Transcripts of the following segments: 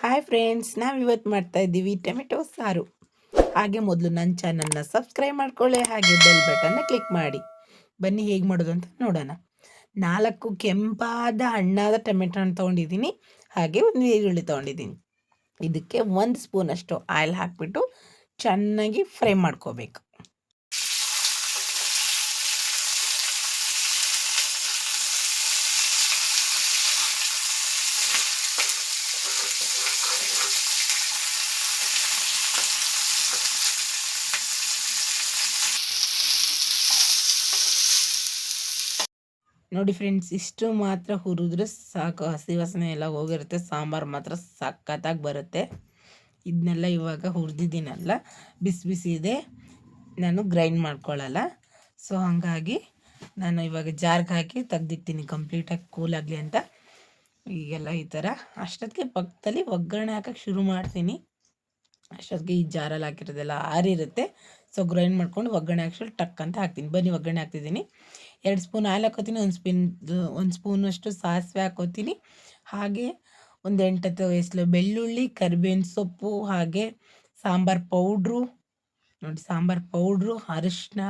Hi friends, ನಾವಿವತ್ತು ಮಾಡ್ತಾಯಿದ್ದೀವಿ tomato ಸಾರು. ಹಾಗೆ ಮೊದಲು ನನ್ನ ಚಾನಲ್ನ ಸಬ್ಸ್ಕ್ರೈಬ್ ಮಾಡ್ಕೊಳ್ಳಿ, ಹಾಗೆ ಬೆಲ್ ಬಟನ್ನ ಕ್ಲಿಕ್ ಮಾಡಿ. ಬನ್ನಿ ಹೇಗೆ ಮಾಡೋದು ಅಂತ ನೋಡೋಣ. 4 ಕೆಂಪಾದ ಹಣ್ಣಾದ ಟೊಮೆಟೊ ಹಣ್ಣು ತೊಗೊಂಡಿದ್ದೀನಿ, ಹಾಗೆ ಒಂದು ಈರುಳ್ಳಿ ತೊಗೊಂಡಿದ್ದೀನಿ. ಇದಕ್ಕೆ 1 ಸ್ಪೂನಷ್ಟು ಆಯಿಲ್ ಹಾಕಿಬಿಟ್ಟು ಚೆನ್ನಾಗಿ ಫ್ರೈ ಮಾಡ್ಕೋಬೇಕು. ನೋಡಿ ಫ್ರೆಂಡ್ಸ್, ಇಷ್ಟು ಮಾತ್ರ ಹುರಿದ್ರೆ ಸಾಕು, ಹಸಿ ವಾಸನೆ ಎಲ್ಲ ಹೋಗಿರುತ್ತೆ. ಸಾಂಬಾರು ಮಾತ್ರ ಸಖತ್ತಾಗಿ ಬರುತ್ತೆ. ಇದನ್ನೆಲ್ಲ ಇವಾಗ ಹುರಿದಿದ್ದೀನಲ್ಲ, ಬಿಸಿ ಬಿಸಿ ಇದೆ, ನಾನು ಗ್ರೈಂಡ್ ಮಾಡ್ಕೊಳ್ಳಲ್ಲ. ಸೊ ಹಾಗಾಗಿ ನಾನು ಇವಾಗ ಜಾರ್ಗೆ ಹಾಕಿ ತೆಗ್ದಿಕ್ತೀನಿ, ಕಂಪ್ಲೀಟಾಗಿ ಕೂಲ್ ಆಗಲಿ ಅಂತ. ಈಗೆಲ್ಲ ಈ ಥರ ಅಷ್ಟೊತ್ತಿಗೆ ಪಕ್ಕದಲ್ಲಿ ಒಗ್ಗರಣೆ ಹಾಕೋಕ್ಕೆ ಶುರು ಮಾಡ್ತೀನಿ. ಅಷ್ಟೊತ್ತಿಗೆ ಈ ಜಾರಲ್ಲಿ ಹಾಕಿರೋದೆಲ್ಲ ಆರಿರುತ್ತೆ. ಸೊ ಗ್ರೈಂಡ್ ಮಾಡ್ಕೊಂಡು ಒಗ್ಗರಣೆ ಹಾಕ್ಸಲ್ಲಿ ಟಕ್ ಅಂತ ಹಾಕ್ತೀನಿ. ಬನ್ನಿ ಒಗ್ಗರಣೆ ಹಾಕ್ತಿದ್ದೀನಿ. 2 ಸ್ಪೂನ್ ಆಯಿಲ್ ಹಾಕೋತೀನಿ, 1 ಸ್ಪೂನಷ್ಟು ಸಾಸಿವೆ ಹಾಕೋತೀನಿ, ಹಾಗೆ ಒಂದು 8-10 ಎಸಳು ಬೆಳ್ಳುಳ್ಳಿ, ಕರಿಬೇವಿನ ಸೊಪ್ಪು, ಹಾಗೆ ಸಾಂಬಾರು ಪೌಡ್ರು, ನೋಡಿ ಸಾಂಬಾರು ಪೌಡ್ರು, ಅರಿಶಿನ,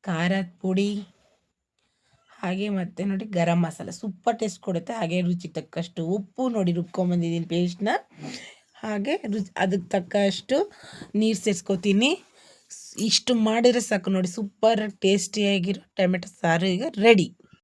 ಖಾರದ ಪುಡಿ, ಹಾಗೆ ಮತ್ತು ನೋಡಿ ಗರಂ ಮಸಾಲ ಸೂಪರ್ ಟೇಸ್ಟ್ ಕೊಡುತ್ತೆ. ಹಾಗೆ ರುಚಿಗೆ ತಕ್ಕಷ್ಟು ಉಪ್ಪು, ನೋಡಿ ರುಬ್ಕೊಂಬಂದಿದ್ದೀನಿ ಪೇಸ್ಟ್ನ. ಹಾಗೆ ಅದಕ್ಕೆ ತಕ್ಕಷ್ಟು ನೀರು ಸೇರಿಸ್ಕೊತೀನಿ. ಇಷ್ಟು ಮಾಡಿದ್ರೆ ಸಾಕು ನೋಡಿ, ಸೂಪರ್ ಟೇಸ್ಟಿಯಾಗಿರೋ ಟೊಮೆಟೊ ಸಾರು ಈಗ ರೆಡಿ.